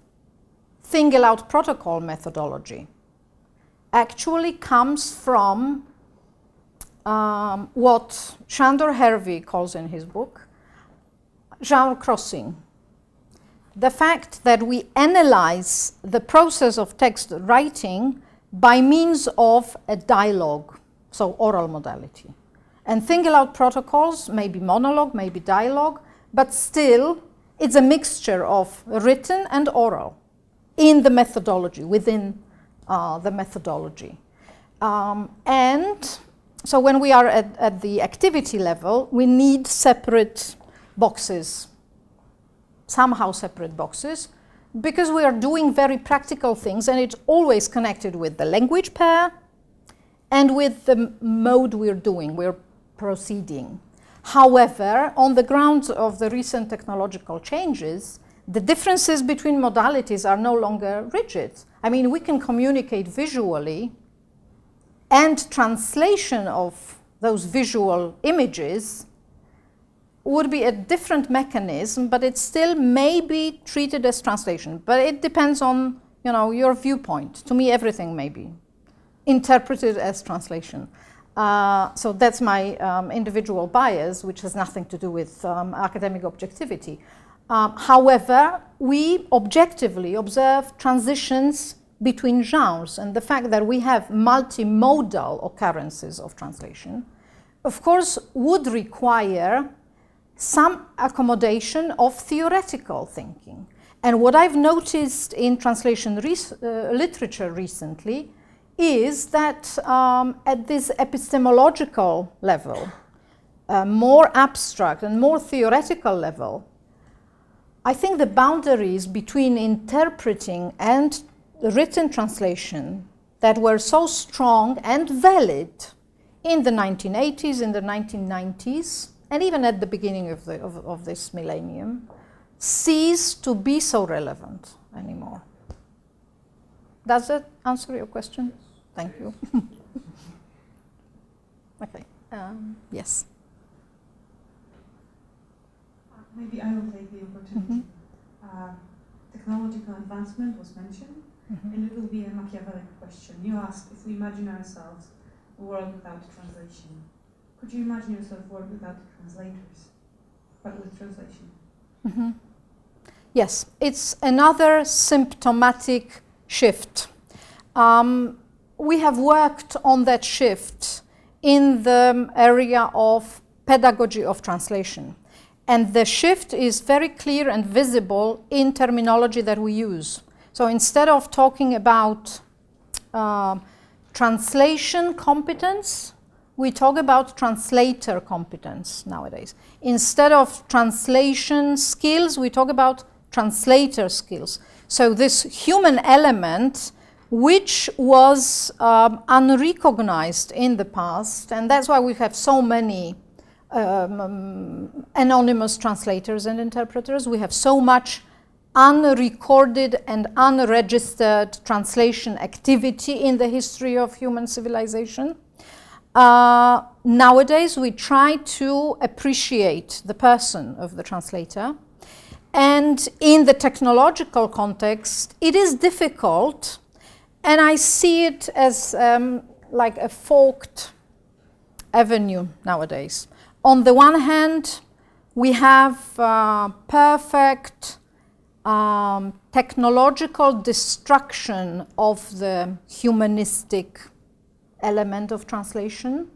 S1: single-out protocol methodology actually comes from what Shandor Hervey calls in his book genre crossing. The fact that we analyze the process of text writing by means of a dialogue, so oral modality. And single-out protocols, maybe monologue, maybe dialogue, but still it's a mixture of written and oral in the methodology, within the methodology. And so when we are at the activity level, we need separate boxes, somehow separate boxes, because we are doing very practical things, and it's always connected with the language pair and with the mode we're proceeding. However, on the grounds of the recent technological changes, the differences between modalities are no longer rigid. I mean, we can communicate visually, and translation of those visual images would be a different mechanism, but it still may be treated as translation. But it depends on, your viewpoint. To me, everything may be interpreted as translation. So that's my individual bias, which has nothing to do with academic objectivity. However, we objectively observe transitions between genres and the fact that we have multimodal occurrences of translation, of course, would require some accommodation of theoretical thinking. And what I've noticed in translation literature recently is that at this epistemological level, more abstract and more theoretical level, I think the boundaries between interpreting and written translation that were so strong and valid in the 1980s, in the 1990s, and even at the beginning of this millennium, cease to be so relevant anymore. Does that answer your question? Thank you. Okay. Yes.
S3: Maybe I will take the opportunity. Technological advancement was mentioned, and it will be a Machiavellic question. You asked if we imagine ourselves a world without translation. Could you imagine yourself a world without translators, but with translation?
S1: Yes, it's another symptomatic shift. We have worked on that shift in the area of pedagogy of translation. And the shift is very clear and visible in terminology that we use. So instead of talking about translation competence, we talk about translator competence nowadays. Instead of translation skills, we talk about translator skills. So this human element, which was unrecognized in the past, and that's why we have so many anonymous translators and interpreters. We have so much unrecorded and unregistered translation activity in the history of human civilization. Nowadays, we try to appreciate the person of the translator. And in the technological context, it is difficult, and I see it as like a forked avenue nowadays. On the one hand, we have perfect technological destruction of the humanistic element of translation.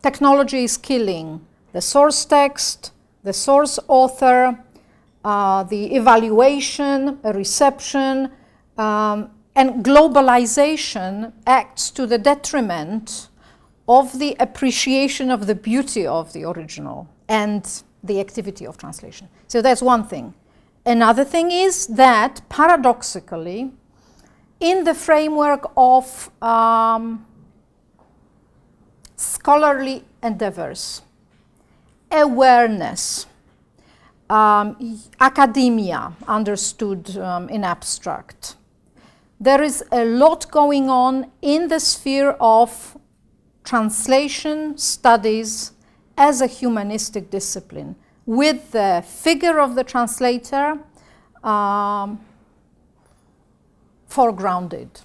S1: Technology is killing the source text, the source author, the evaluation, reception, and globalization acts to the detriment of the appreciation of the beauty of the original and the activity of translation. So that's one thing. Another thing is that, paradoxically, in the framework of scholarly endeavors, awareness, academia understood in abstract, there is a lot going on in the sphere of translation studies as a humanistic discipline, with the figure of the translator foregrounded.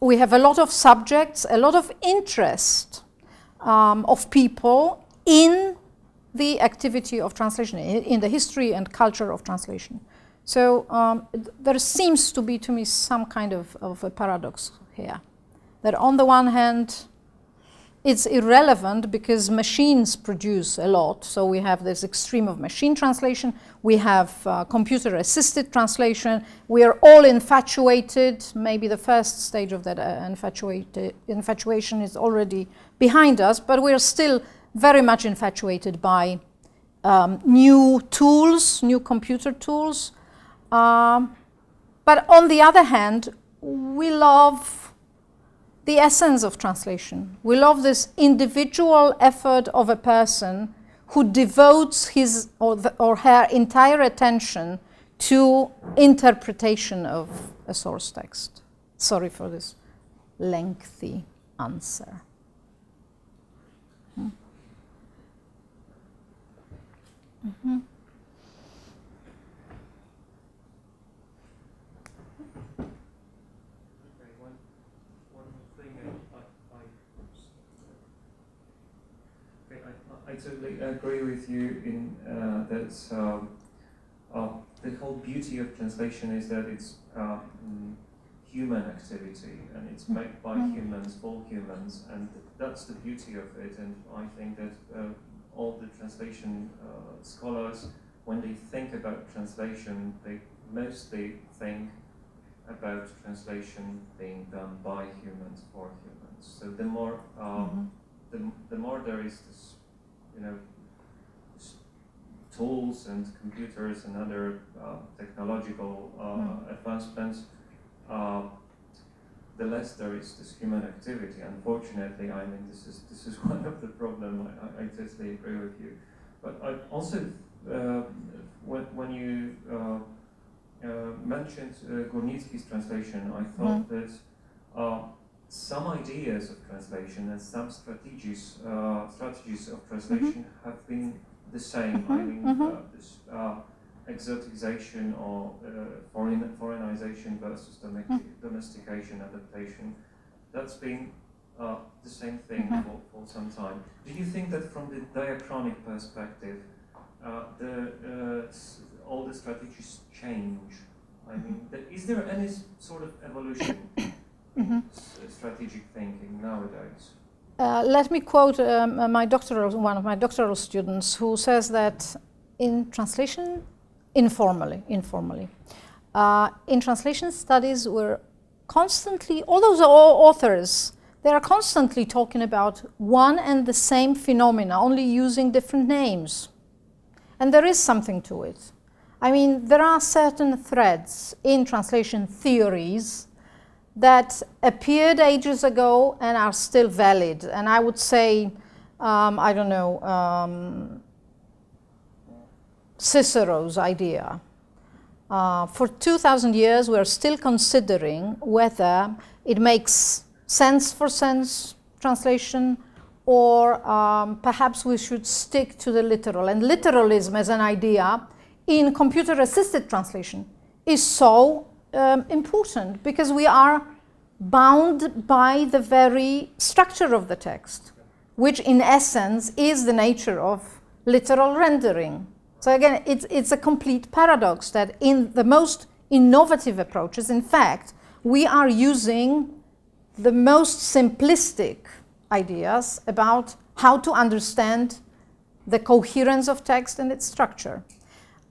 S1: We have a lot of subjects, a lot of interest of people in the activity of translation, in the history and culture of translation. So there seems to be, to me, some kind of a paradox here. That on the one hand, it's irrelevant because machines produce a lot. So we have this extreme of machine translation. We have computer-assisted translation. We are all infatuated. Maybe the first stage of that infatuation is already behind us, but we're still very much infatuated by new tools, new computer tools. But on the other hand, we love the essence of translation. We love this individual effort of a person who devotes his or her entire attention to interpretation of a source text. Sorry for this lengthy answer.
S2: I totally agree with you in that the whole beauty of translation is that it's human activity, and it's made by humans for humans, and that's the beauty of it. And I think that all the translation scholars, when they think about translation, they mostly think about translation being done by humans for humans. So the more the more there is this, tools and computers and other technological advancements, the less there is this human activity. Unfortunately, I mean, this is one of the problems. I totally agree with you. But I also, when you mentioned Górnicki's translation, I thought that some ideas of translation and some strategies of translation have been the same. I mean, this exoticization or foreignization versus domestication, adaptation, that's been the same thing for some time. Do you think that from the diachronic perspective, all the strategies change? I mean, is there any sort of evolution in strategic thinking nowadays?
S1: Let me quote one of my doctoral students who says that in translation, informally, in translation studies we're constantly, all those authors, they are constantly talking about one and the same phenomena, only using different names. And there is something to it. I mean, there are certain threads in translation theories that appeared ages ago and are still valid. And I would say, I don't know, Cicero's idea. For 2,000 years, we're still considering whether it makes sense for sense translation, or perhaps we should stick to the literal. And literalism as an idea in computer-assisted translation is so important, because we are bound by the very structure of the text, which in essence is the nature of literal rendering. So again, it's a complete paradox that in the most innovative approaches, in fact, we are using the most simplistic ideas about how to understand the coherence of text and its structure.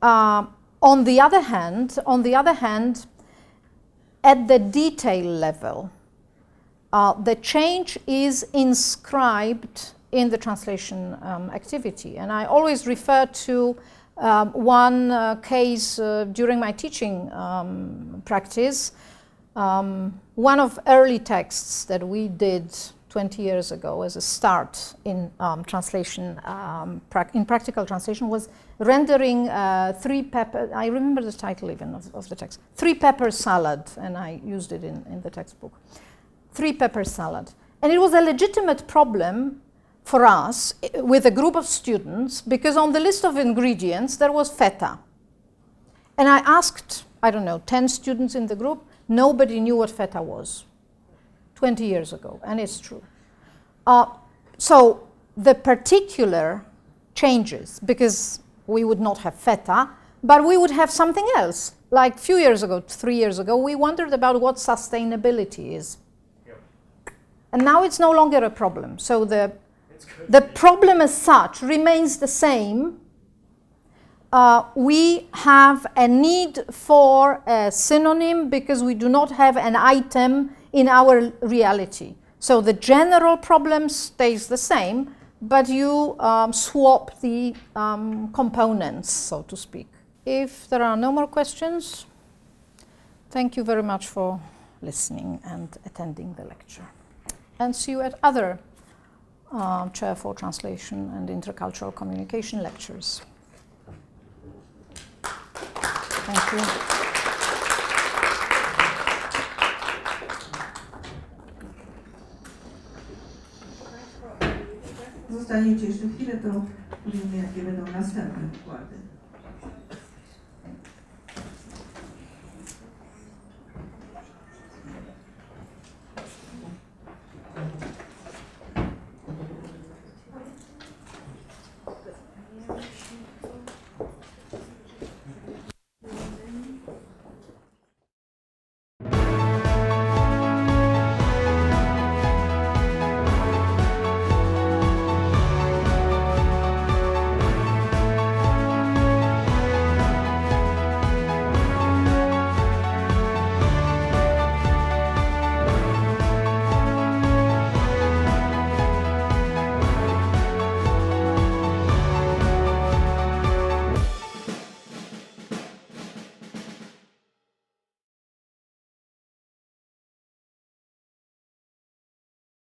S1: On the other hand, at the detail level, the change is inscribed in the translation activity. And I always refer to one case during my teaching practice. One of early texts that we did 20 years ago as a start in translation, in practical translation, was rendering three pepper, I remember the title even of the text, three pepper salad, and I used it in the textbook. Three pepper salad. And it was a legitimate problem for us with a group of students, because on the list of ingredients there was feta. And I asked, I don't know, 10 students in the group, nobody knew what feta was 20 years ago, and it's true. So the particular changes, because we would not have feta, but we would have something else. Like a few years ago, 3 years ago, we wondered about what sustainability is. Yep. And now it's no longer a problem. So the problem as such remains the same. We have a need for a synonym because we do not have an item in our reality. So the general problem stays the same, but you swap the components, so to speak. If there are no more questions, thank you very much for listening and attending the lecture. And see you at other Chair for Translation and Intercultural Communication lectures. Thank you.
S4: Zostaniecie jeszcze chwilę, to powiemy, jakie będą następne wykłady.